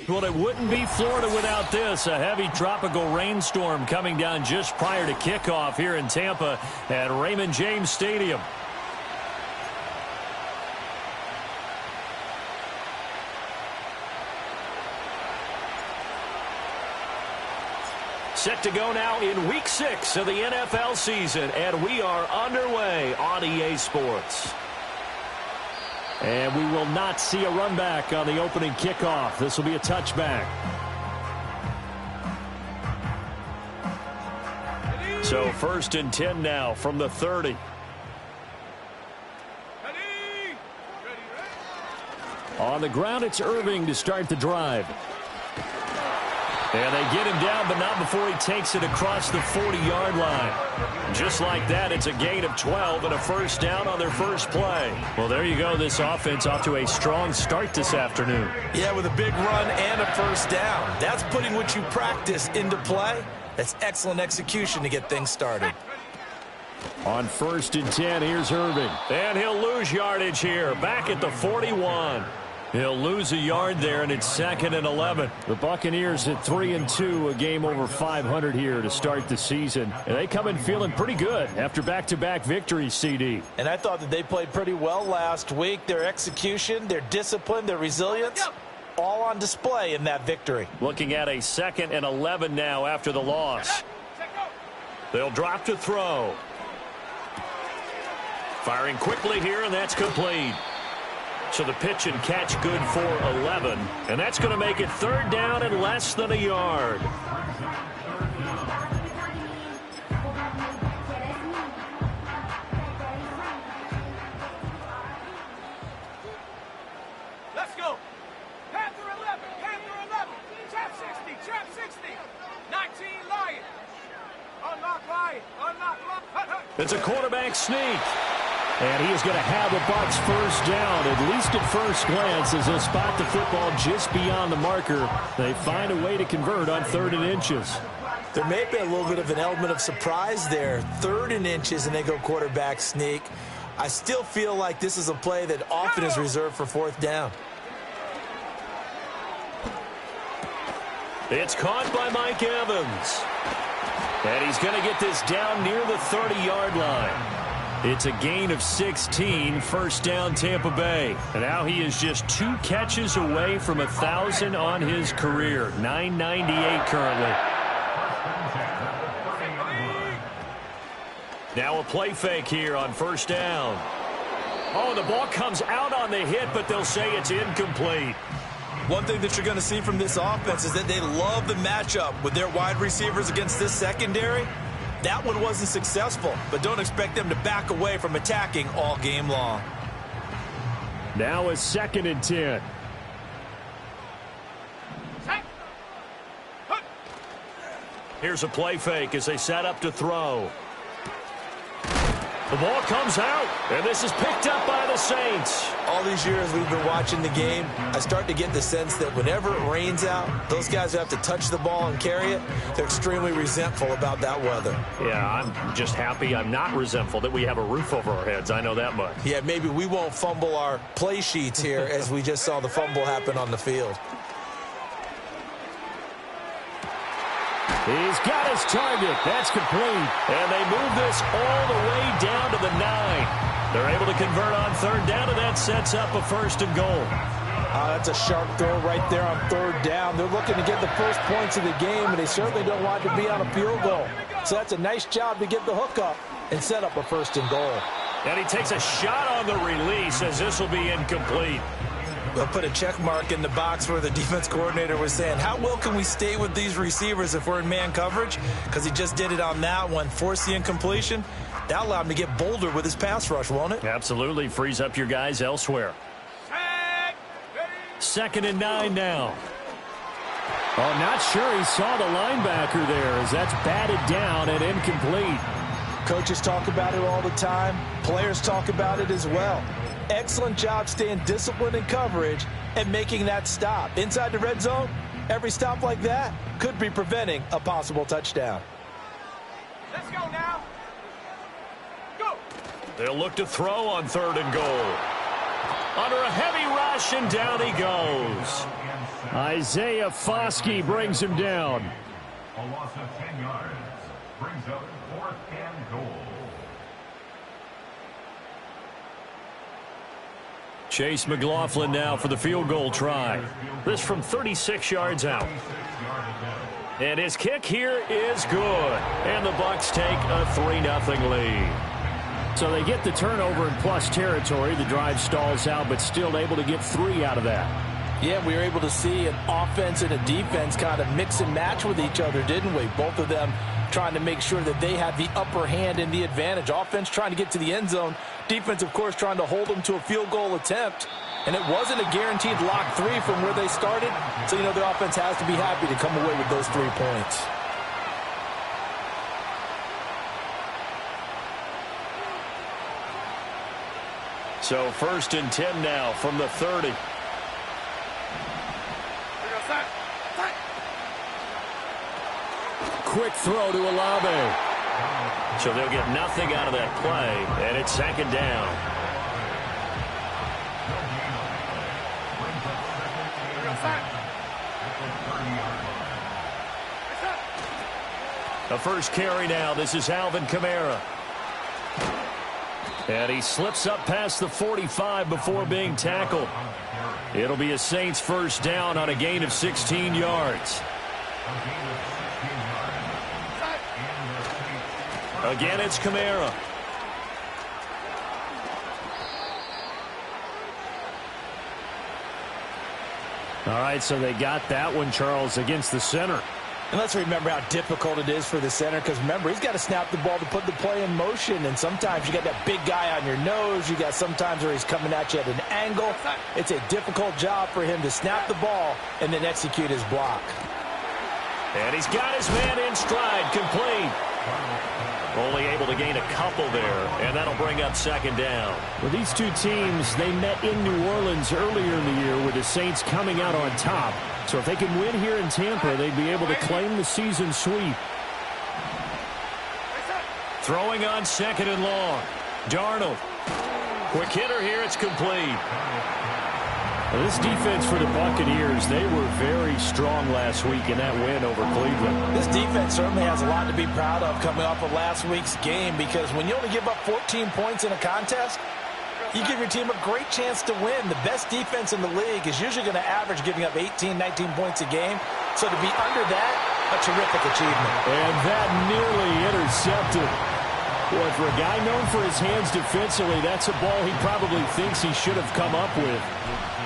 Well, it wouldn't be Florida without this. A heavy tropical rainstorm coming down just prior to kickoff here in Tampa at Raymond James Stadium. Set to go now in Week 6 of the NFL season, and we are underway on EA Sports. And we will not see a run back on the opening kickoff. This will be a touchback. So 1st and 10 now from the 30. On the ground, it's Irving to start the drive. And they get him down, but not before he takes it across the 40-yard line. Just like that, it's a gain of 12 and a first down on their first play. Well, there you go. This offense off to a strong start this afternoon. Yeah, with a big run and a first down. That's putting what you practice into play. That's excellent execution to get things started. On 1st and 10, here's Irving. And he'll lose yardage here, back at the 41. He'll lose a yard there, and it's 2nd and 11. The Buccaneers at 3-2, a game over 500 here to start the season. And they come in feeling pretty good after back-to-back victories, CD. And I thought that they played pretty well last week. Their execution, their discipline, their resilience, all on display in that victory. Looking at a 2nd and 11 now after the loss. They'll drop to throw. Firing quickly here, and that's complete. So the pitch and catch good for 11. And that's going to make it 3rd down and less than a yard. Let's go. Panther 11, Panther 11. Trap 60, trap 60. 19 Lion. Unlock Lion, unlock Lion. It's a quarterback sneak. And he is going to have the Bucs first down, at least at first glance, as they'll spot the football just beyond the marker. They find a way to convert on 3rd and inches. There may be a little bit of an element of surprise there. 3rd and inches, and they go quarterback sneak. I still feel like this is a play that often is reserved for 4th down. It's caught by Mike Evans. And he's going to get this down near the 30-yard line. It's a gain of 16, first down Tampa Bay. And now he is just 2 catches away from 1,000 on his career. 998 currently. Now a play fake here on first down. Oh, the ball comes out on the hit, but they'll say it's incomplete. One thing that you're going to see from this offense is that they love the matchup with their wide receivers against this secondary. That one wasn't successful, but don't expect them to back away from attacking all game long. Now a 2nd and 10. Here's a play fake as they set up to throw. The ball comes out, and this is picked up by the Saints. All these years we've been watching the game, I start to get the sense that whenever it rains out, those guys who have to touch the ball and carry it, they're extremely resentful about that weather. Yeah, I'm just happy I'm not resentful that we have a roof over our heads. I know that much. Yeah, maybe we won't fumble our play sheets here as we just saw the fumble happen on the field. He's got his target. That's complete. And they move this all the way down to the 9. They're able to convert on 3rd down, and that sets up a 1st and goal. That's a sharp throw right there on 3rd down. They're looking to get the first points of the game, and they certainly don't want to be on a field goal. So that's a nice job to get the hook up and set up a 1st and goal. And he takes a shot on the release as this will be incomplete. They'll put a check mark in the box where the defense coordinator was saying, how well can we stay with these receivers if we're in man coverage? Because he just did it on that one, forced the incompletion. That allowed him to get bolder with his pass rush, won't it? Absolutely. Frees up your guys elsewhere. 2nd and 9 now. Oh, not sure he saw the linebacker there as that's batted down and incomplete. Coaches talk about it all the time. Players talk about it as well. Excellent job staying disciplined in coverage and making that stop. Inside the red zone, every stop like that could be preventing a possible touchdown. Let's go now. Go. They'll look to throw on 3rd and goal. Under a heavy rush, and down he goes. Isaiah Foskey brings him down. A loss of 10 yards brings up 4th and goal. Chase McLaughlin now for the field goal try. This from 36 yards out. And his kick here is good. And the Bucs take a 3-0 lead. So they get the turnover in plus territory. The drive stalls out, but still able to get 3 out of that. Yeah, we were able to see an offense and a defense kind of mix and match with each other, didn't we? Both of them trying to make sure that they had the upper hand and the advantage. Offense trying to get to the end zone. Defense, of course, trying to hold them to a field goal attempt. And it wasn't a guaranteed lock 3 from where they started. So, you know, the offense has to be happy to come away with those 3 points. So 1st and 10 now from the 30. Quick throw to Olave. So they'll get nothing out of that play, and it's 2nd down. The first carry now. This is Alvin Kamara. And he slips up past the 45 before being tackled. It'll be a Saints 1st down on a gain of 16 yards. Again, it's Kamara. All right, so they got that one, Charles, against the center. And let's remember how difficult it is for the center, because remember, he's got to snap the ball to put the play in motion, and sometimes you got that big guy on your nose. You got sometimes where he's coming at you at an angle. It's a difficult job for him to snap the ball and then execute his block. And he's got his man in stride, complete. Only able to gain a couple there, and that'll bring up 2nd down. Well, these two teams, they met in New Orleans earlier in the year with the Saints coming out on top. So if they can win here in Tampa, they'd be able to claim the season sweep. Throwing on 2nd and long. Darnold. Quick hitter here. It's complete. Well, this defense for the Buccaneers, they were very strong last week in that win over Cleveland. This defense certainly has a lot to be proud of coming off of last week's game, because when you only give up 14 points in a contest, you give your team a great chance to win. The best defense in the league is usually going to average giving up 18, 19 points a game. So to be under that, a terrific achievement. And that nearly intercepted. Boy, for a guy known for his hands defensively, that's a ball he probably thinks he should have come up with.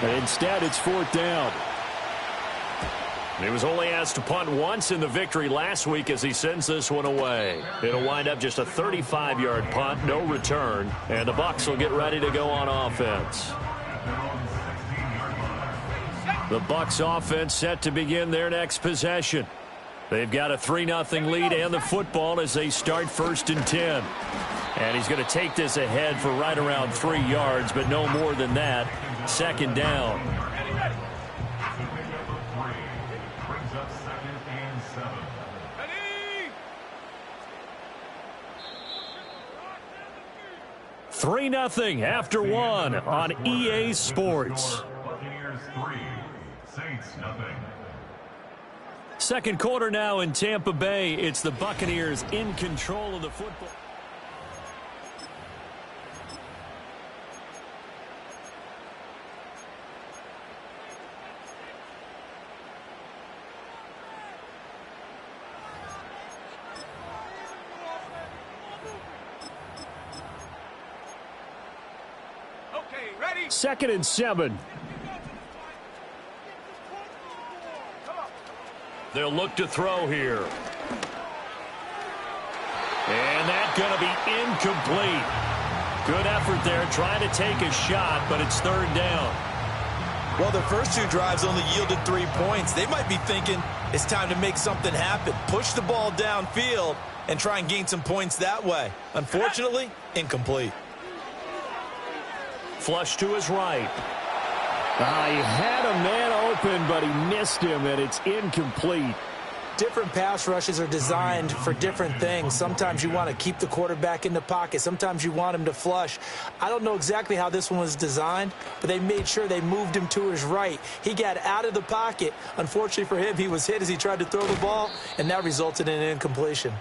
But instead, it's 4th down. He was only asked to punt once in the victory last week as he sends this one away. It'll wind up just a 35-yard punt, no return, and the Bucs will get ready to go on offense. The Bucs offense set to begin their next possession. They've got a 3-0 lead and the football as they start 1st and 10. And he's going to take this ahead for right around 3 yards, but no more than that. 2nd down. Brings up 2nd and 7. 3-0 after 1 on EA Sports. Buccaneers 3, Saints nothing. 2nd quarter now in Tampa Bay. It's the Buccaneers in control of the football. Okay, ready? 2nd and 7. They'll look to throw here. And that's going to be incomplete. Good effort there trying to take a shot, but it's 3rd down. Well, their first 2 drives only yielded 3 points. They might be thinking it's time to make something happen. Push the ball downfield and try and gain some points that way. Unfortunately, incomplete. Flush to his right. He had a man open, but he missed him, and it's incomplete. Different pass rushes are designed for different things. Sometimes you want to keep the quarterback in the pocket. Sometimes you want him to flush. I don't know exactly how this one was designed, but they made sure they moved him to his right. He got out of the pocket. Unfortunately for him, he was hit as he tried to throw the ball, and that resulted in an incompletion.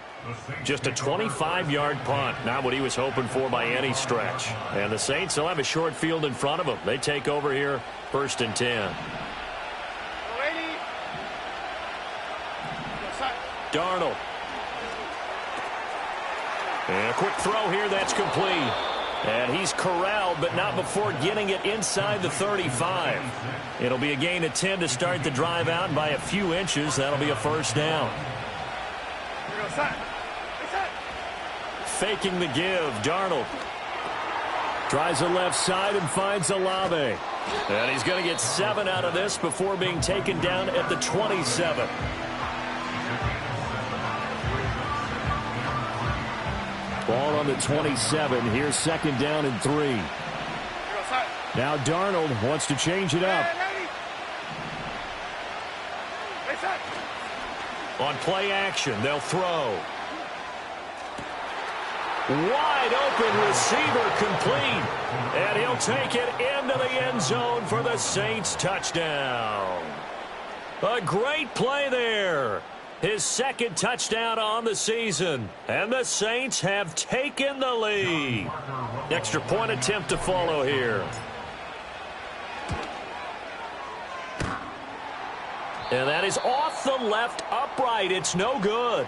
Just a 25-yard punt, not what he was hoping for by any stretch. And the Saints will have a short field in front of them. They take over here, 1st and 10. Darnold. And a quick throw here, that's complete. And he's corralled, but not before getting it inside the 35. It'll be a gain of 10 to start the drive out, and by a few inches, that'll be a first down. Faking the give, Darnold. Tries the left side and finds Olave. And he's going to get 7 out of this before being taken down at the 27. Ball on the 27. Here's 2nd down and 3. Now Darnold wants to change it up. On play action, they'll throw. Wide open receiver complete. And he'll take it into the end zone for the Saints touchdown. A great play there. His 2nd touchdown on the season. And the Saints have taken the lead. Extra point attempt to follow here. And that is off the left upright. It's no good.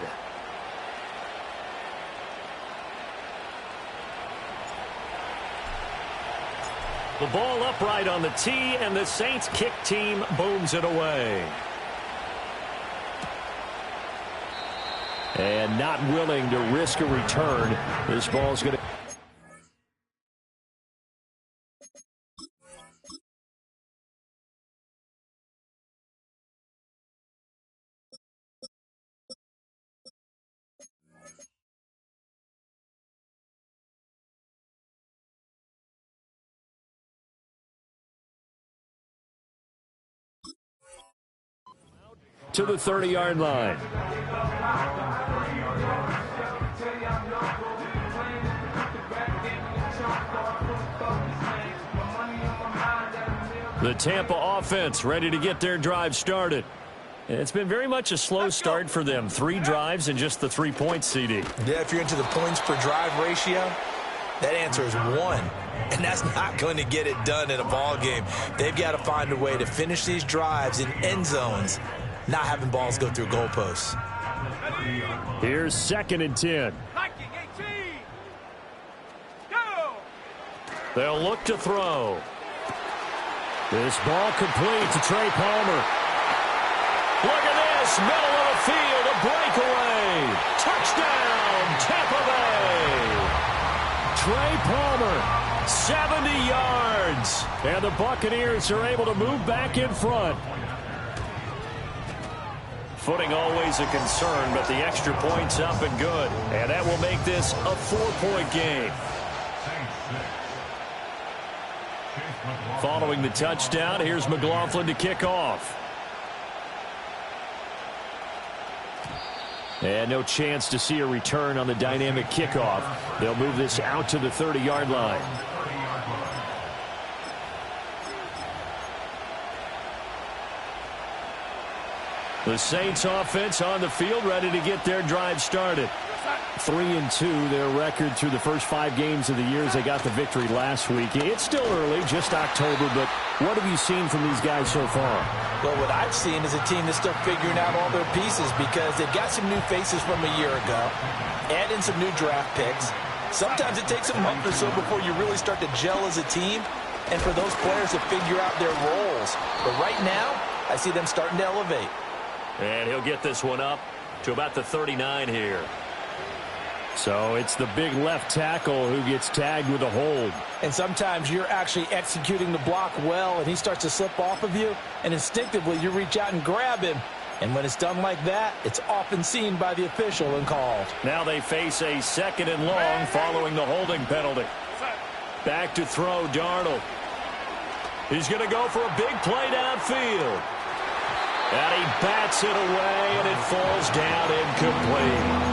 The ball upright on the tee, and the Saints kick team booms it away. And not willing to risk a return. This ball's going to... to the 30-yard line. The Tampa offense ready to get their drive started. It's been very much a slow start for them. 3 drives and just the 3 points, CD. Yeah, if you're into the points per drive ratio, that answer is 1. And that's not going to get it done in a ball game. They've got to find a way to finish these drives in end zones, not having balls go through goalposts. Here's 2nd and 10. They'll look to throw. This ball complete to Trey Palmer. Look at this, middle of the field, a breakaway. Touchdown, Tampa Bay. Trey Palmer, 70 yards. And the Buccaneers are able to move back in front. Footing always a concern, but the extra point's up and good. And that will make this a 4-point game. Following the touchdown, here's McLaughlin to kick off. And no chance to see a return on the dynamic kickoff. They'll move this out to the 30-yard line. The Saints offense on the field, ready to get their drive started. 3-2, their record through the first 5 games of the year as they got the victory last week. It's still early, just October, but what have you seen from these guys so far? Well, what I've seen is a team that's still figuring out all their pieces because they've got some new faces from a year ago, add in some new draft picks. Sometimes it takes a month or so before you really start to gel as a team and for those players to figure out their roles. But right now, I see them starting to elevate. And he'll get this one up to about the 39 here. So it's the big left tackle who gets tagged with a hold. And sometimes you're actually executing the block well, and he starts to slip off of you, and instinctively you reach out and grab him. And when it's done like that, it's often seen by the official and called. Now they face a 2nd and long following the holding penalty. Back to throw, Darnold. He's going to go for a big play downfield. And he bats it away, and it falls down incomplete.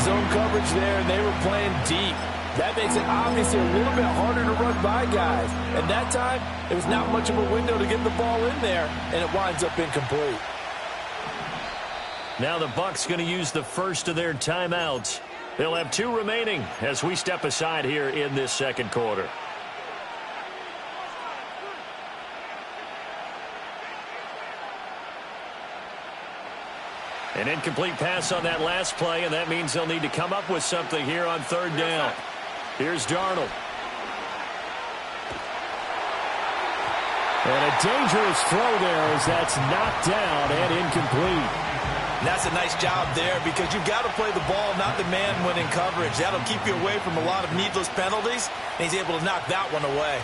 Zone coverage there, and they were playing deep. That makes it obviously a little bit harder to run by guys. And that time, it was not much of a window to get the ball in there, and it winds up incomplete. Now the Bucs going to use the first of their timeouts. They'll have 2 remaining as we step aside here in this second quarter. An incomplete pass on that last play, and that means they'll need to come up with something here on 3rd down. Here's Darnold. And a dangerous throw there as that's knocked down and incomplete. And that's a nice job there because you've got to play the ball, not the man when in coverage. That'll keep you away from a lot of needless penalties, and he's able to knock that one away.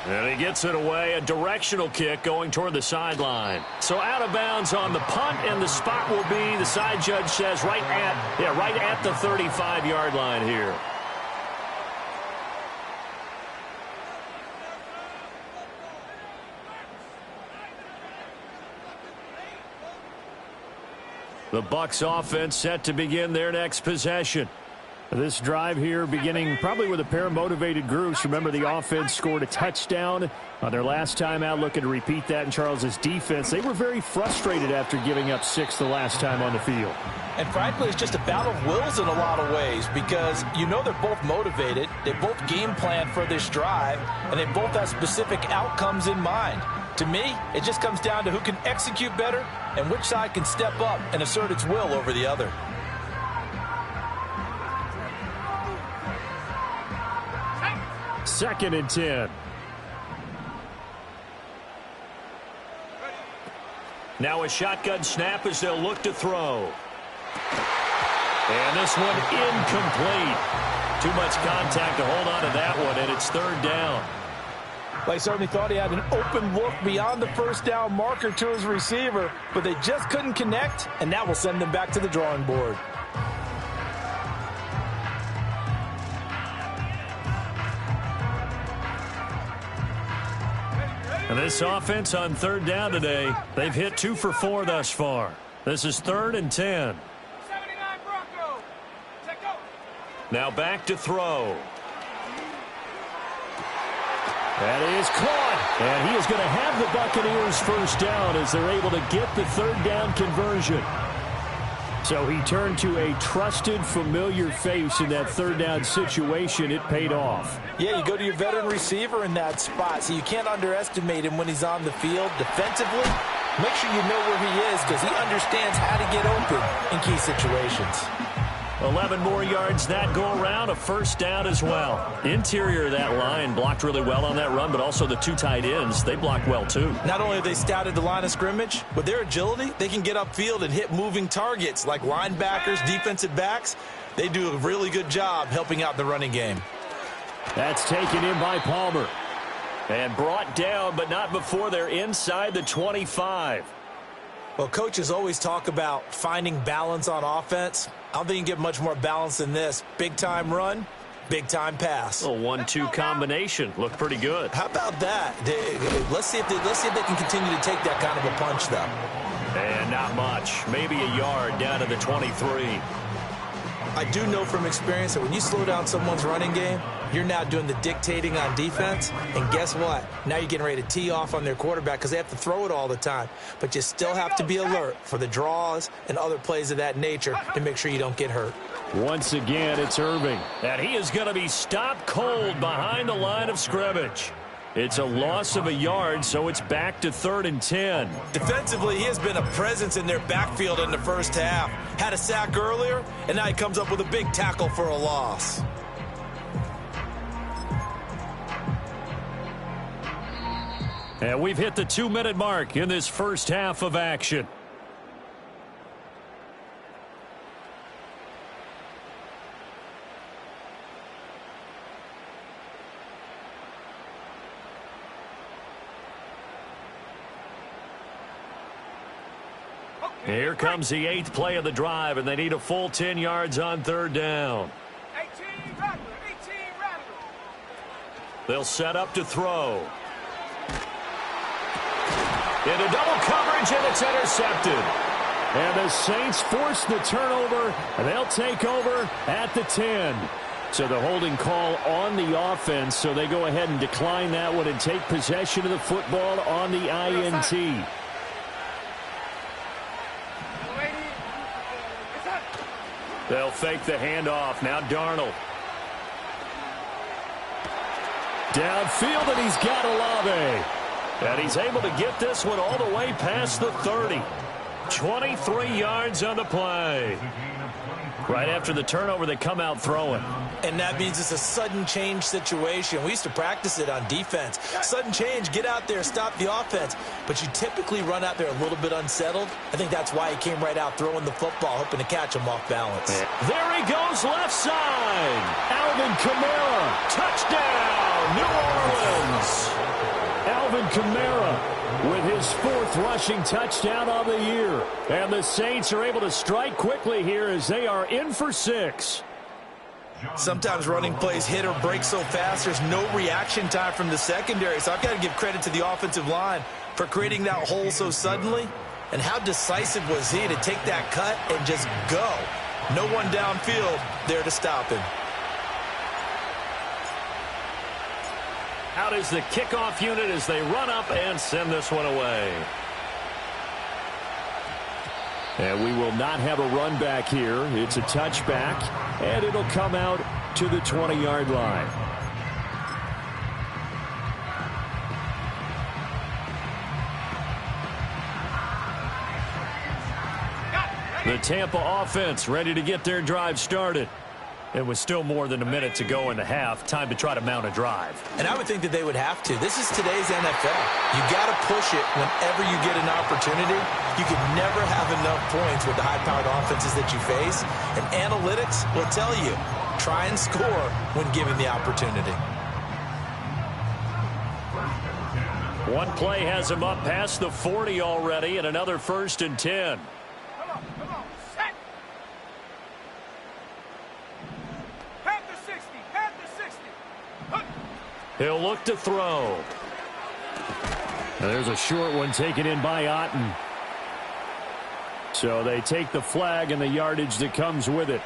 And he gets it away, a directional kick going toward the sideline. So out of bounds on the punt, and the spot will be, the side judge says, right at the 35-yard line here. The Bucs offense set to begin their next possession. This drive here beginning probably with a pair of motivated groups. Remember, the offense scored a touchdown on their last time out, looking to repeat that in Charles's defense. They were very frustrated after giving up 6 the last time on the field. And frankly, it's just a battle of wills in a lot of ways because you know they're both motivated, they both game plan for this drive, and they both have specific outcomes in mind. To me, it just comes down to who can execute better and which side can step up and assert its will over the other. Second and 10. Now a shotgun snap as they'll look to throw. And this one incomplete. Too much contact to hold on to that one, and it's 3rd down. They certainly thought he had an open look beyond the first down marker to his receiver, but they just couldn't connect, and that will send them back to the drawing board. And this offense on 3rd down today, they've hit 2 for 4 thus far. This is 3rd and 10. 79 Bronco. Take over. Now back to throw. That is caught. And he is going to have the Buccaneers first down as they're able to get the 3rd down conversion. So he turned to a trusted, familiar face in that 3rd down situation. It paid off. Yeah, you go to your veteran receiver in that spot, so you can't underestimate him when he's on the field. Defensively, make sure you know where he is because he understands how to get open in key situations. 11 more yards that go around, a first down as well. Interior of that line blocked really well on that run, but also the 2 tight ends, they blocked well too. Not only have they scouted the line of scrimmage, with their agility, they can get upfield and hit moving targets like linebackers, defensive backs. They do a really good job helping out the running game. That's taken in by Palmer. And brought down, but not before they're inside the 25. Well, coaches always talk about finding balance on offense. I don't think you can get much more balance than this. Big-time run, big-time pass. A 1-2 combination. Looked pretty good. How about that? Let's see if they can continue to take that kind of a punch, though. And not much. Maybe a yard down to the 23. I do know from experience that when you slow down someone's running game, you're now doing the dictating on defense. And guess what? Now you're getting ready to tee off on their quarterback because they have to throw it all the time. But you still have to be alert for the draws and other plays of that nature to make sure you don't get hurt. Once again, it's Irving. And he is going to be stopped cold behind the line of scrimmage. It's a loss of a yard, so it's back to 3rd and 10. Defensively, he has been a presence in their backfield in the first half. Had a sack earlier, and now he comes up with a big tackle for a loss. And we've hit the 2-minute mark in this first half of action. Here comes the 8th play of the drive, and they need a full 10 yards on 3rd down. 18 Rattler, 18 Rattler. They'll set up to throw. Into double coverage, and it's intercepted. And the Saints force the turnover, and they'll take over at the 10. So the holding call on the offense, so they go ahead and decline that one and take possession of the football on the INT. They'll fake the handoff. Now Darnold. Downfield, and he's got Olave. And he's able to get this one all the way past the 30. 23 yards on the play. Right after the turnover, they come out throwing. And that means it's a sudden change situation. We used to practice it on defense. Sudden change, get out there, stop the offense. But you typically run out there a little bit unsettled. I think that's why he came right out throwing the football, hoping to catch him off balance. There he goes, left side. Alvin Kamara, touchdown, New Orleans. Alvin Kamara with his 4th rushing touchdown of the year. And the Saints are able to strike quickly here as they are in for 6. Sometimes running plays hit or break so fast, there's no reaction time from the secondary. So I've got to give credit to the offensive line for creating that hole so suddenly. And how decisive was he to take that cut and just go? No one downfield there to stop him. Out is the kickoff unit as they run up and send this one away. And we will not have a run back here. It's a touchback, and it'll come out to the 20-yard line. The Tampa offense ready to get their drive started. It was still more than a minute to go in the half. Time to try to mount a drive. And I would think that they would have to. This is today's NFL. You got to push it whenever you get an opportunity. You can never have enough points with the high-powered offenses that you face. And analytics will tell you, try and score when given the opportunity. One play has him up past the 40 already, and another 1st and 10. Come on, set. Panther 60, Panther 60. He'll look to throw. And there's a short one taken in by Otten. So they take the flag and the yardage that comes with it.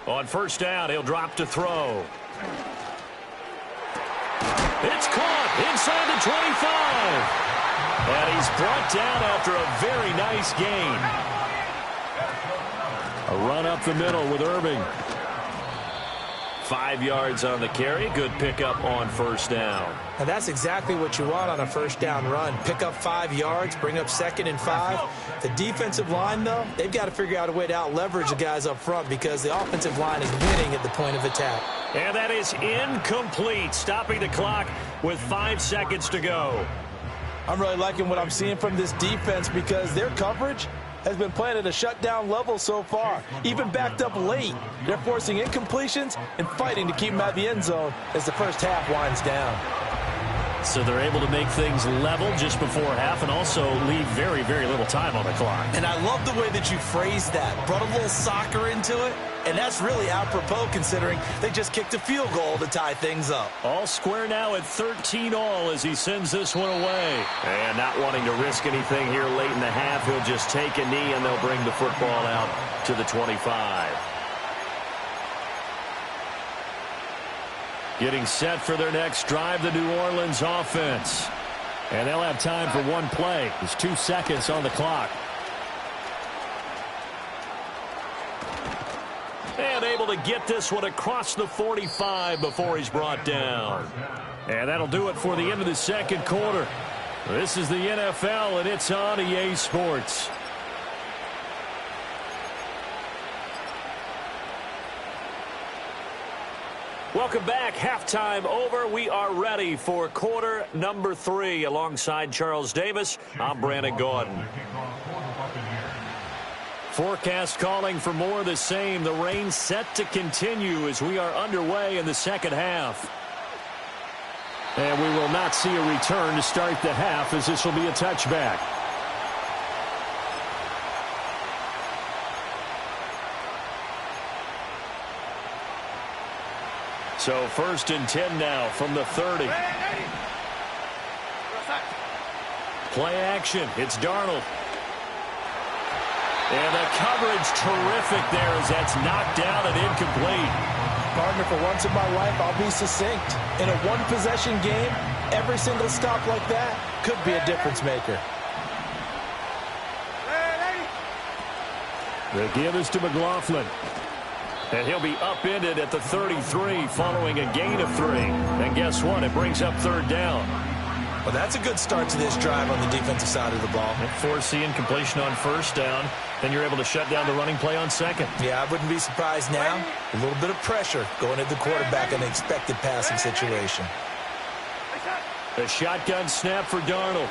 On 1st down, he'll drop to throw. It's caught inside the 25. And he's brought down after a very nice gain. A run up the middle with Irving. 5 yards on the carry. Good pickup on 1st down. And that's exactly what you want on a 1st down run. Pick up 5 yards, bring up 2nd and 5. The defensive line, though, they've got to figure out a way to out-leverage the guys up front because the offensive line is winning at the point of attack. And that is incomplete, stopping the clock with 5 seconds to go. I'm really liking what I'm seeing from this defense because their coverage has been playing at a shutdown level so far. Even backed up late, they're forcing incompletions and fighting to keep them out of the end zone as the first half winds down. So they're able to make things level just before half and also leave very, very little time on the clock. And I love the way that you phrased that. Brought a little soccer into it, and that's really apropos considering they just kicked a field goal to tie things up. All square now at 13 all as he sends this one away. And not wanting to risk anything here late in the half, he'll just take a knee and they'll bring the football out to the 25. Getting set for their next drive, the New Orleans offense. And they'll have time for one play. There's 2 seconds on the clock. And able to get this one across the 45 before he's brought down. And that'll do it for the end of the 2nd quarter. This is the NFL, and it's on EA Sports. Welcome back. Halftime over. We are ready for quarter number 3. Alongside Charles Davis, I'm Brandon Gordon. Forecast calling for more of the same. The rain set to continue as we are underway in the second half. And we will not see a return to start the half, as this will be a touchback. So 1st and 10 now from the 30. Play action. It's Darnold. And the coverage terrific there as that's knocked down and incomplete. Partner, for once in my life, I'll be succinct. In a one-possession game, every single stop like that could be a difference maker. The give is to McLaughlin. And he'll be upended at the 33 following a gain of 3. And guess what? It brings up 3rd down. Well, that's a good start to this drive on the defensive side of the ball. Force the incompletion on 1st down. Then you're able to shut down the running play on 2nd. Yeah, I wouldn't be surprised now. A little bit of pressure going at the quarterback in an expected passing situation. The shotgun snap for Darnold.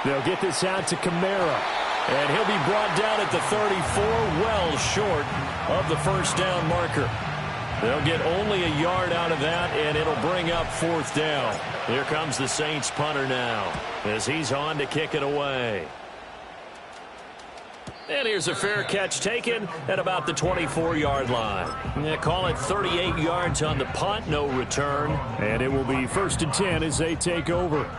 They'll get this out to Kamara. And he'll be brought down at the 34, well short of the 1st down marker. They'll get only a yard out of that, and it'll bring up 4th down. Here comes the Saints punter now as he's on to kick it away. And here's a fair catch taken at about the 24-yard line. They call it 38 yards on the punt, no return. And it will be 1st and 10 as they take over.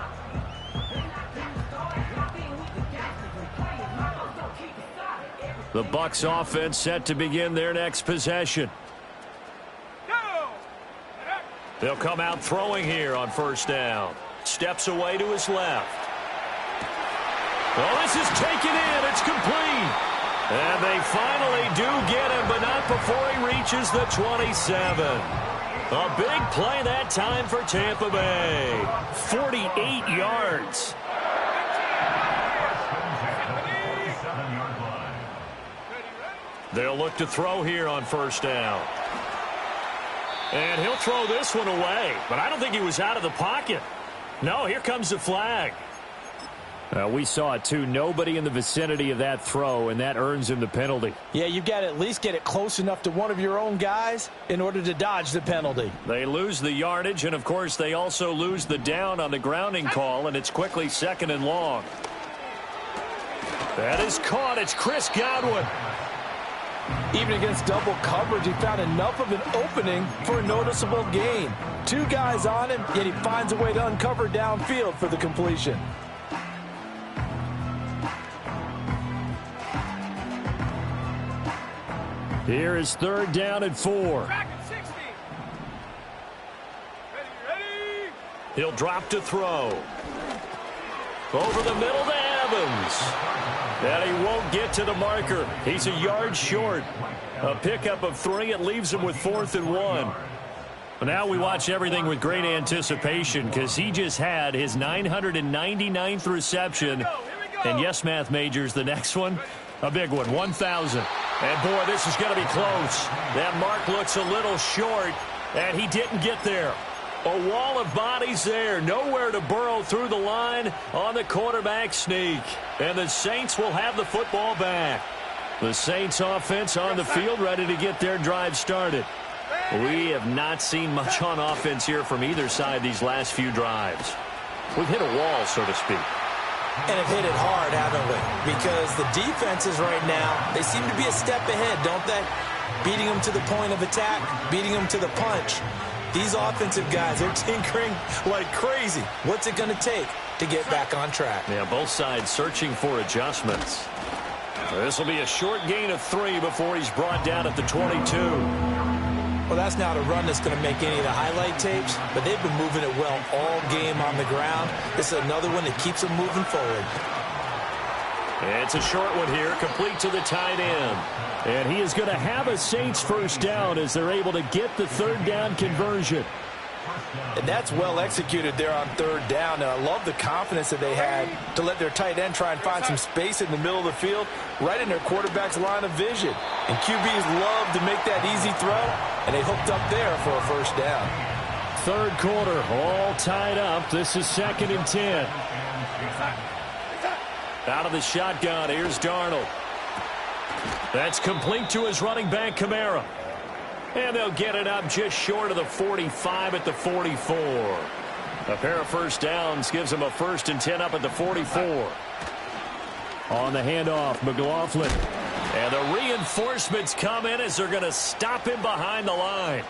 The Bucs offense set to begin their next possession. They'll come out throwing here on 1st down. Steps away to his left. Well, this is taken in. It's complete. And they finally do get him, but not before he reaches the 27. A big play that time for Tampa Bay. 48 yards. They'll look to throw here on 1st down. And he'll throw this one away, but I don't think he was out of the pocket. No, here comes the flag. We saw it too. Nobody in the vicinity of that throw, and that earns him the penalty. Yeah, you've got to at least get it close enough to one of your own guys in order to dodge the penalty. They lose the yardage, and of course they also lose the down on the grounding call, and it's quickly 2nd and long. That is caught. It's Chris Godwin. Even against double coverage, he found enough of an opening for a noticeable gain. 2 guys on him, yet he finds a way to uncover downfield for the completion. Here is 3rd down and 4. He'll drop to throw. Over the middle to Evans. And he won't get to the marker. He's a yard short. A pickup of 3. It leaves him with 4th and 1. Now we watch everything with great anticipation because he just had his 999th reception. And yes, math majors, the next one, a big one, 1,000. And boy, this is going to be close. That mark looks a little short, and he didn't get there. A wall of bodies there, nowhere to burrow through the line on the quarterback sneak. And the Saints will have the football back. The Saints offense on the field, ready to get their drive started. We have not seen much on offense here from either side these last few drives. We've hit a wall, so to speak. And have hit it hard, haven't we? Because the defenses right now, they seem to be a step ahead, don't they? Beating them to the point of attack, beating them to the punch. These offensive guys, they're tinkering like crazy. What's it going to take to get back on track? Yeah, both sides searching for adjustments. This will be a short gain of 3 before he's brought down at the 22. Well, that's not a run that's going to make any of the highlight tapes, but they've been moving it well all game on the ground. This is another one that keeps them moving forward. It's a short one here, complete to the tight end. And he is going to have a Saints 1st down as they're able to get the 3rd down conversion. And that's well executed there on 3rd down. And I love the confidence that they had to let their tight end try and find some space in the middle of the field, right in their quarterback's line of vision. And QBs love to make that easy throw, and they hooked up there for a 1st down. 3rd quarter, all tied up. This is 2nd and 10. Out of the shotgun, here's Darnold. That's complete to his running back, Kamara. And they'll get it up just short of the 45 at the 44. A pair of first downs gives them a 1st and 10 up at the 44. On the handoff, McLaughlin. And the reinforcements come in as they're going to stop him behind the line.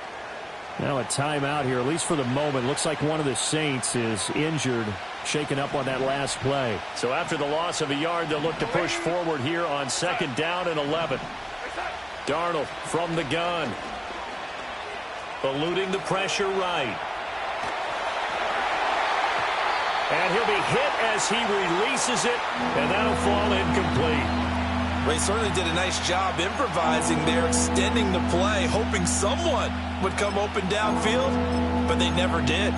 Now a timeout here, at least for the moment. Looks like one of the Saints is injured, shaken up on that last play. So after the loss of a yard, they'll look to push forward here on 2nd down and 11. Darnold from the gun. Eluding the pressure right. And he'll be hit as he releases it, and that'll fall incomplete. Ray certainly did a nice job improvising there, extending the play, hoping someone would come open downfield, but they never did.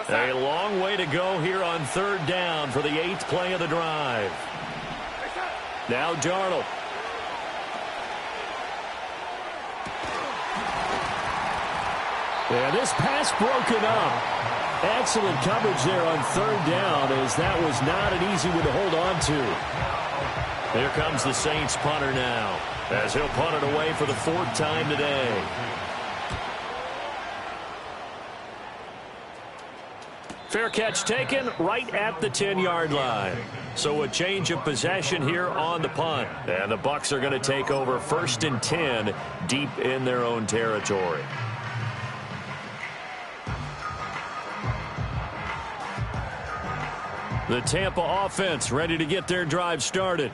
A long way to go here on 3rd down for the 8th play of the drive. Now Darnold. And this pass broken up. Excellent coverage there on 3rd down, as that was not an easy one to hold on to. Here comes the Saints punter now, as he'll punt it away for the 4th time today. Fair catch taken right at the 10-yard line. So a change of possession here on the punt. And the Bucs are going to take over 1st and 10 deep in their own territory. The Tampa offense ready to get their drive started.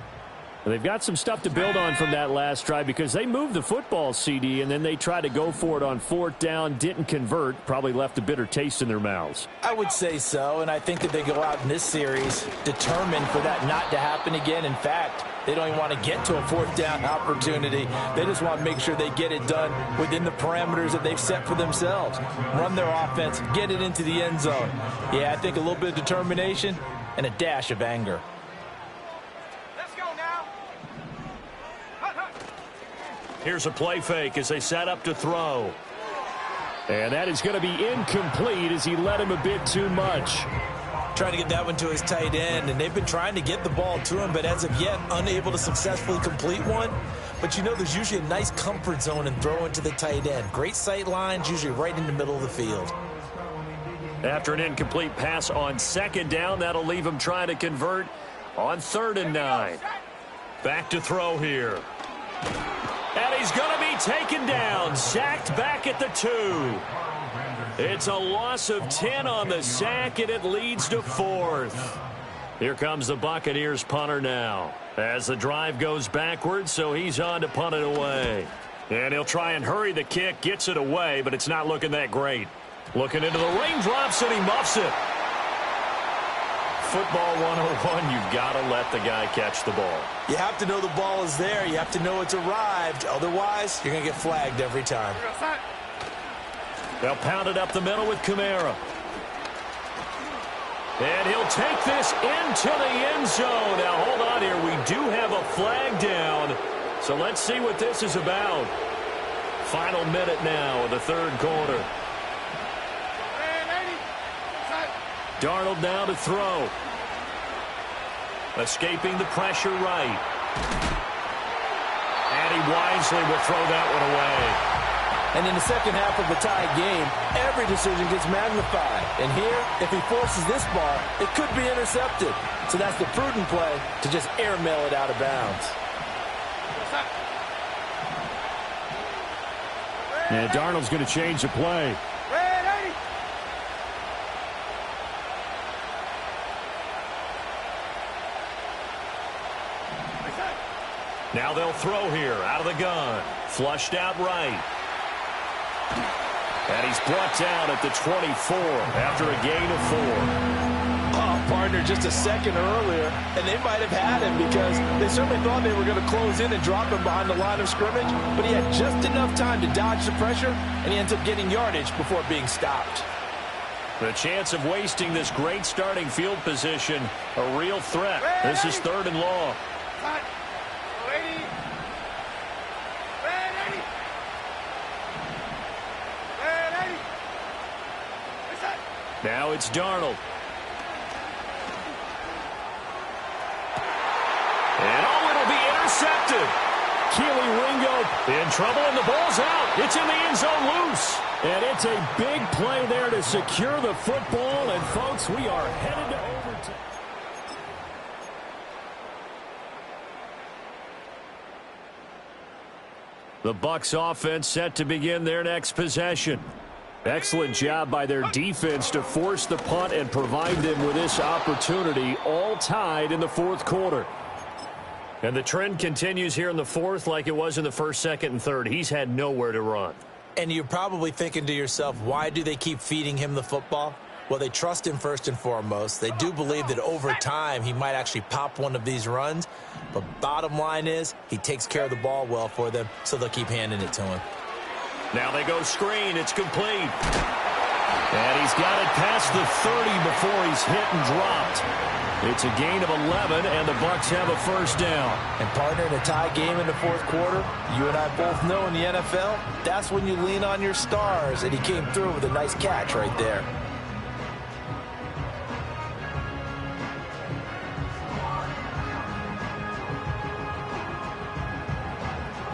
They've got some stuff to build on from that last drive because they moved the football, CD, and then they tried to go for it on 4th down, didn't convert, probably left a bitter taste in their mouths. I would say so, and I think that they go out in this series determined for that not to happen again. In fact, they don't even want to get to a 4th down opportunity. They just want to make sure they get it done within the parameters that they've set for themselves. Run their offense, get it into the end zone. Yeah, I think a little bit of determination and a dash of anger. Here's a play fake as they set up to throw. And that is going to be incomplete as he led him a bit too much. Trying to get that one to his tight end, and they've been trying to get the ball to him, but as of yet, unable to successfully complete one. But you know there's usually a nice comfort zone in throwing to the tight end. Great sight lines, usually right in the middle of the field. After an incomplete pass on 2nd down, that'll leave him trying to convert on 3rd and 9. Back to throw here. And he's going to be taken down, sacked back at the 2. It's a loss of 10 on the sack, and it leads to 4th. Here comes the Buccaneers punter now, as the drive goes backwards, so he's on to punt it away. And he'll try and hurry the kick, gets it away, but it's not looking that great. Looking into the raindrops, and he muffs it. Football 101, you've got to let the guy catch the ball. You have to know the ball is there. You have to know it's arrived. Otherwise, you're going to get flagged every time. They'll pound it up the middle with Kamara. And he'll take this into the end zone. Now, hold on here. We do have a flag down. So let's see what this is about. Final minute now of the 3rd quarter. Darnold now to throw. Escaping the pressure right. And he wisely will throw that one away. And in the second half of the tied game, every decision gets magnified. And here, if he forces this ball, it could be intercepted. So that's the prudent play to just airmail it out of bounds. And Darnold's going to change the play. Now they'll throw here out of the gun. Flushed out right. And he's brought down at the 24 after a gain of 4. Oh, partner, just a second earlier, and they might have had him because they certainly thought they were going to close in and drop him behind the line of scrimmage, but he had just enough time to dodge the pressure, and he ends up getting yardage before being stopped. The chance of wasting this great starting field position, a real threat. This is 3rd and long. Cut. 80. Now it's Darnold. And it'll be intercepted. Keely Ringo in trouble, and the ball's out. It's in the end zone loose. And it's a big play there to secure the football. And, folks, we are headed to overtime. The Bucs offense set to begin their next possession. Excellent job by their defense to force the punt and provide them with this opportunity, all tied in the fourth quarter. And the trend continues here in the fourth like it was in the first, second, and third. He's had nowhere to run. And you're probably thinking to yourself, why do they keep feeding him the football? Well, they trust him first and foremost. They do believe that over time he might actually pop one of these runs. But bottom line is he takes care of the ball well for them, so they'll keep handing it to him. Now they go screen. It's complete. And he's got it past the 30 before he's hit and dropped. It's a gain of 11, and the Bucs have a first down. And, partner, in a tie game in the fourth quarter, you and I both know in the NFL, that's when you lean on your stars, and he came through with a nice catch right there.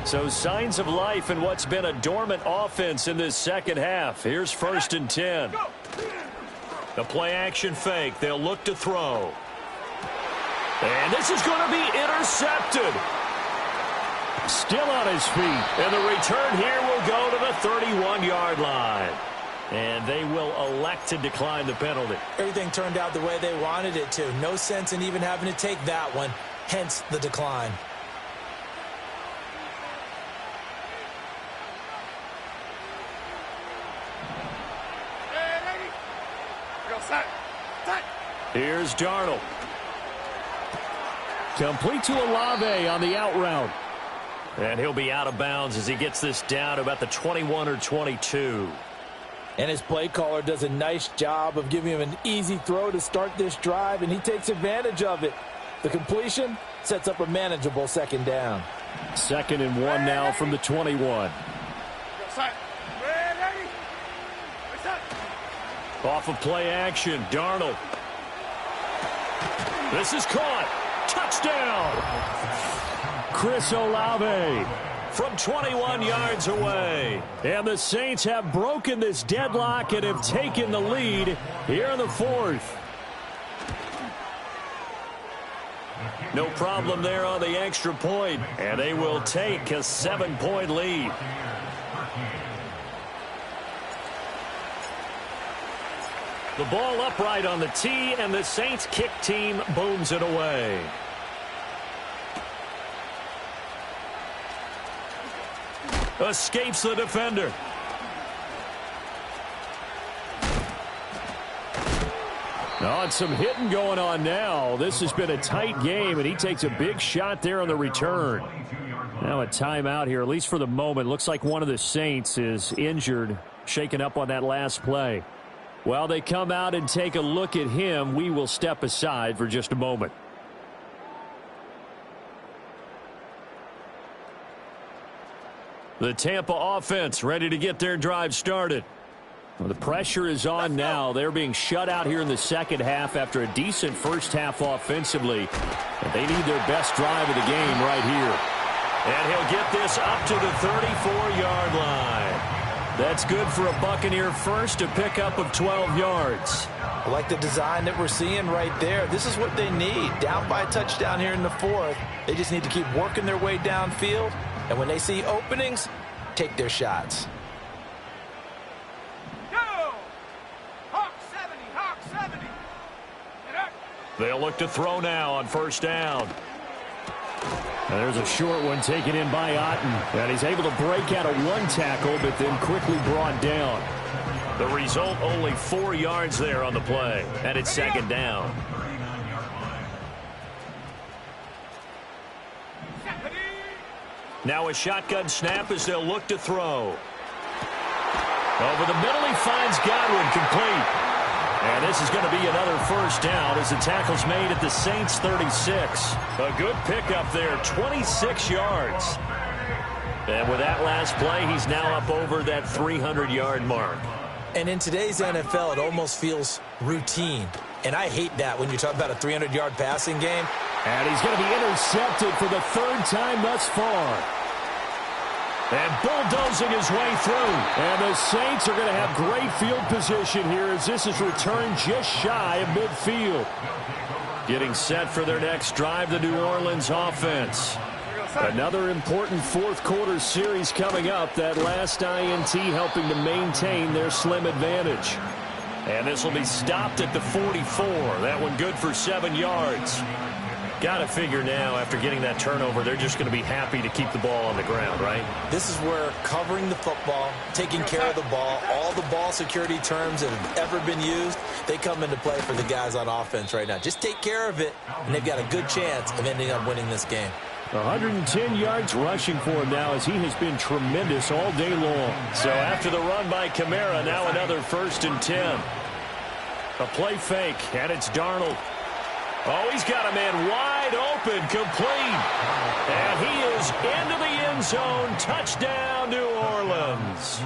So signs of life in what's been a dormant offense in this second half. Here's 1st and 10. The play-action fake. They'll look to throw. And this is going to be intercepted. Still on his feet. And the return here will go to the 31-yard line. And they will elect to decline the penalty. Everything turned out the way they wanted it to. No sense in even having to take that one. Hence the decline. Here's Darnold. Complete to Olave on the out route. And he'll be out of bounds as he gets this down to about the 21 or 22. And his play caller does a nice job of giving him an easy throw to start this drive, and he takes advantage of it. The completion sets up a manageable second down. 2nd and 1 now from the 21. Off of play action, Darnold. This is caught. Touchdown! Chris Olave from 21 yards away. And the Saints have broken this deadlock and have taken the lead here in the fourth. No problem there on the extra point, and they will take a 7-point lead. The ball upright on the tee, and the Saints kick team booms it away. Escapes the defender. Oh, and some hitting going on now. This has been a tight game, and he takes a big shot there on the return. Now a timeout here, at least for the moment. Looks like one of the Saints is injured, shaken up on that last play. While they come out and take a look at him, we will step aside for just a moment. The Tampa offense ready to get their drive started. Well, the pressure is on now. They're being shut out here in the second half after a decent first half offensively. And they need their best drive of the game right here. And he'll get this up to the 34-yard line. That's good for a Buccaneer first, a pickup of 12 yards. I like the design that we're seeing right there. This is what they need. Down by a touchdown here in the fourth. They just need to keep working their way downfield. And when they see openings, take their shots. Go! Hawk 70, Hawk 70. Get up. They'll look to throw now on first down. And there's a short one taken in by Otten. And he's able to break out of one tackle, but then quickly brought down. The result, only 4 yards there on the play. And it's second down. Now a shotgun snap as they'll look to throw. Over the middle, he finds Godwin, complete. And this is going to be another first down as the tackle's made at the Saints' 36. A good pickup there, 26 yards. And with that last play, he's now up over that 300-yard mark. And in today's NFL, it almost feels routine. And I hate that when you talk about a 300-yard passing game. And he's going to be intercepted for the third time thus far. And bulldozing his way through. And the Saints are going to have great field position here as this is returned just shy of midfield. Getting set for their next drive, the New Orleans offense. Another important fourth-quarter series coming up. That last INT helping to maintain their slim advantage. And this will be stopped at the 44. That one good for 7 yards. Got to figure now, after getting that turnover, they're just going to be happy to keep the ball on the ground, right? This is where covering the football, taking care of the ball, all the ball security terms that have ever been used, they come into play for the guys on offense right now. Just take care of it, and they've got a good chance of ending up winning this game. 110 yards rushing for him now as he has been tremendous all day long. So after the run by Kamara, now another 1st and 10. A play fake, and it's Darnold. Oh, he's got a man wide open, complete. And he is into the end zone. Touchdown, New Orleans.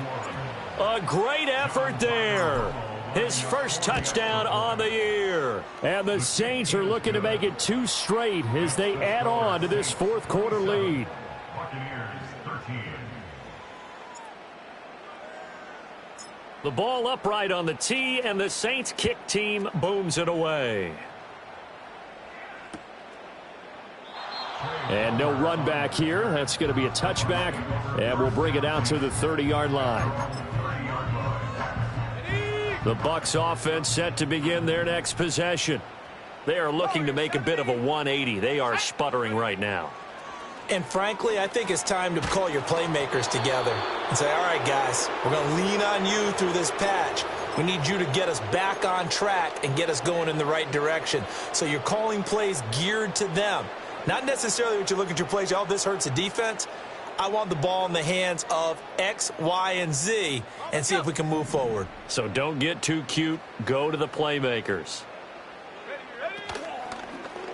A great effort there. His first touchdown on the year. And the Saints are looking to make it 2 straight as they add on to this fourth-quarter lead. Buccaneers 13. The ball upright on the tee, and the Saints kick team booms it away. And no run back here. That's going to be a touchback, and we'll bring it out to the 30-yard line. The Bucs offense set to begin their next possession. They are looking to make a bit of a 180. They are sputtering right now. And frankly, I think it's time to call your playmakers together and say, all right, guys, we're going to lean on you through this patch. We need you to get us back on track and get us going in the right direction. So you're calling plays geared to them. Not necessarily what you look at your plays, oh, this hurts the defense. I want the ball in the hands of X, Y, and Z and see if we can move forward. So don't get too cute. Go to the playmakers.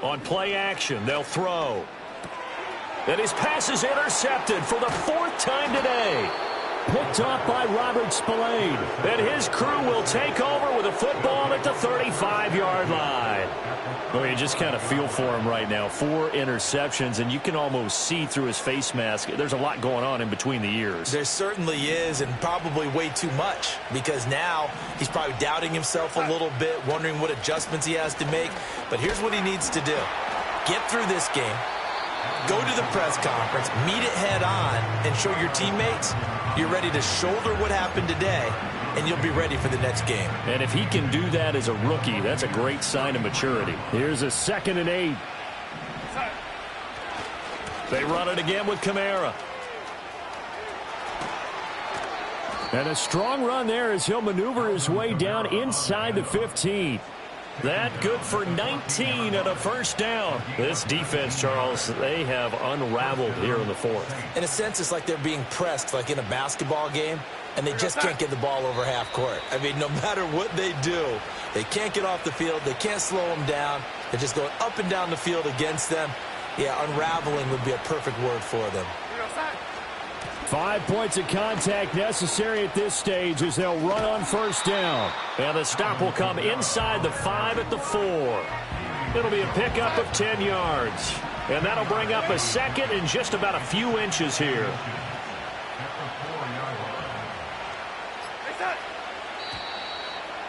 On play action, they'll throw. And his pass is intercepted for the 4th time today. Picked off by Robert Spillane. And his crew will take over with a football at the 35-yard line. Well, you just kind of feel for him right now. 4 interceptions, and you can almost see through his face mask. There's a lot going on in between the ears. There certainly is, and probably way too much, because now he's probably doubting himself a little bit, wondering what adjustments he has to make. But here's what he needs to do. Get through this game. Go to the press conference, meet it head on, and show your teammates you're ready to shoulder what happened today, and you'll be ready for the next game. And if he can do that as a rookie, that's a great sign of maturity. Here's a 2nd and 8. They run it again with Kamara. And a strong run there as he'll maneuver his way down inside the 15. That good for 19 and a 1st down. This defense, Charles, they have unraveled here in the 4th. In a sense, it's like they're being pressed like in a basketball game, and they just can't get the ball over half court. I mean, no matter what they do, they can't get off the field. They can't slow them down. They're just going up and down the field against them. Yeah, unraveling would be a perfect word for them. 5 points of contact necessary at this stage as they'll run on 1st down. And the stop will come inside the 5 at the 4. It'll be a pickup of 10 yards. And that'll bring up a 2nd and just about a few inches here.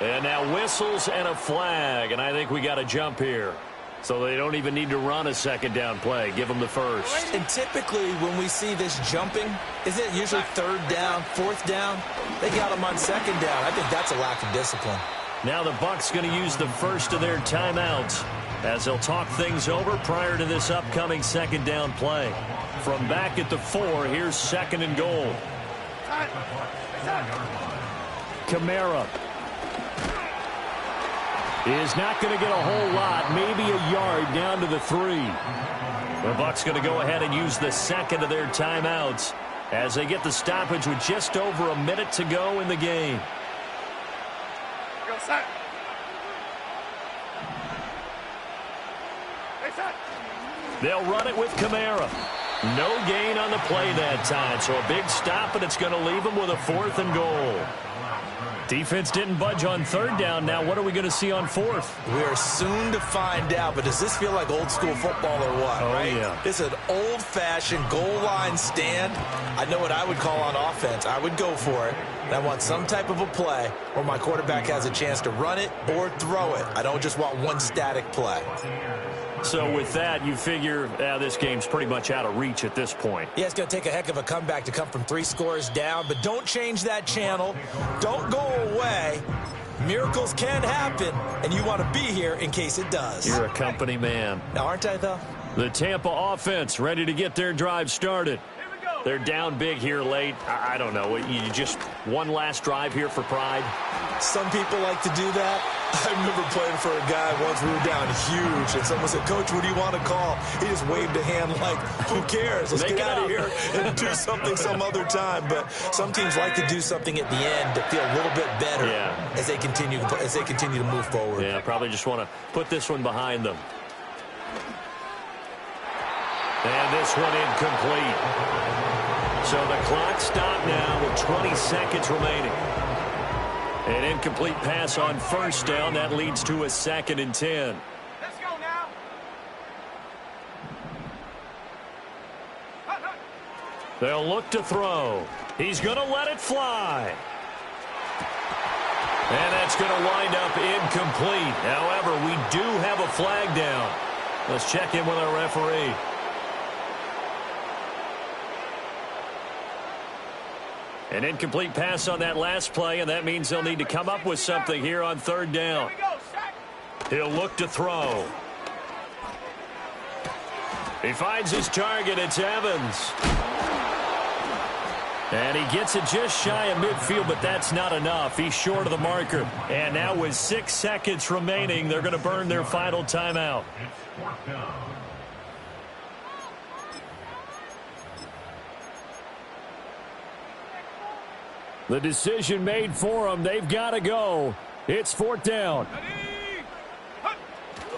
And now whistles and a flag. And I think we got a jump here. So they don't even need to run a 2nd down play. Give them the 1st. And typically when we see this jumping, isn't it usually 3rd down, 4th down? They got them on 2nd down. I think that's a lack of discipline. Now the Bucs going to use the first of their timeouts as they'll talk things over prior to this upcoming 2nd down play. From back at the 4, here's 2nd and goal. Kamara is not going to get a whole lot, maybe a yard down to the 3. The Bucs going to go ahead and use the 2nd of their timeouts as they get the stoppage with just over a minute to go in the game. They'll run it with Kamara. No gain on the play that time, so a big stop, and it's going to leave them with a 4th and goal. Defense didn't budge on third down. Now what are we going to see on fourth? We are soon to find out, but does this feel like old school football or what, right? Yeah. It's an old-fashioned goal line stand. I know what I would call on offense. I would go for it. And I want some type of a play where my quarterback has a chance to run it or throw it. I don't just want one static play. So with that, you figure this game's pretty much out of reach at this point. Yeah, it's going to take a heck of a comeback to come from 3 scores down, but don't change that channel. Don't go away. Miracles can happen, and you want to be here in case it does. You're a company man. Now, aren't I, though? The Tampa offense ready to get their drive started. They're down big here late. I don't know. You just one last drive here for pride? Some people like to do that. I remember playing for a guy once. We were down huge, and someone said, "Coach, what do you want to call?" He just waved a hand like, who cares? Let's get out of here and do something some other time. But some teams like to do something at the end to feel a little bit better as they continue to move forward. Yeah, probably just want to put this one behind them. And this one incomplete. So the clock stopped now with 20 seconds remaining. An incomplete pass on first down. That leads to a 2nd and 10. Let's go now. They'll look to throw. He's going to let it fly. And that's going to wind up incomplete. However, we do have a flag down. Let's check in with our referee. An incomplete pass on that last play, and that means they'll need to come up with something here on third down. He'll look to throw. He finds his target. It's Evans. And he gets it just shy of midfield, but that's not enough. He's short of the marker. And now with 6 seconds remaining, they're going to burn their final timeout. It's 4th down. The decision made for them. They've got to go. It's 4th down.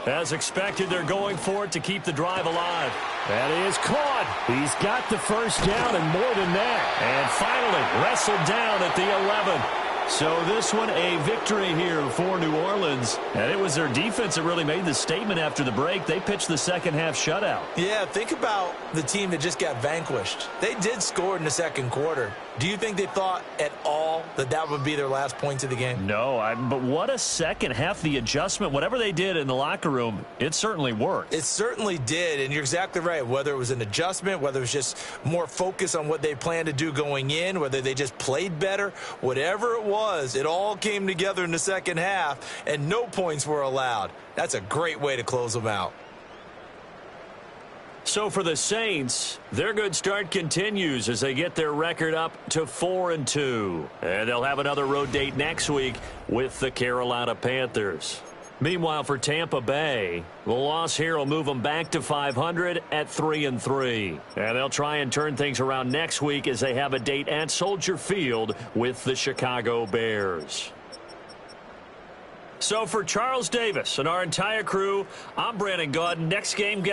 As expected, they're going for it to keep the drive alive. That is caught. He's got the first down and more than that. And finally wrestled down at the 11. So this one a victory here for New Orleans. And it was their defense that really made the statement after the break. They pitched the second half shutout. Yeah, think about the team that just got vanquished. They did score in the second quarter. Do you think they thought at all that that would be their last points of the game? No, but what a second half. The adjustment, whatever they did in the locker room, it certainly worked. It certainly did, and you're exactly right. Whether it was an adjustment, whether it was just more focus on what they planned to do going in, whether they just played better, whatever it was, it all came together in the second half, and no points were allowed. That's a great way to close them out. So for the Saints, their good start continues as they get their record up to 4-2. And they'll have another road date next week with the Carolina Panthers. Meanwhile, for Tampa Bay, the loss here will move them back to 500 at 3-3. And they'll try and turn things around next week as they have a date at Soldier Field with the Chicago Bears. So for Charles Davis and our entire crew, I'm Brandon Gaudin. Next game,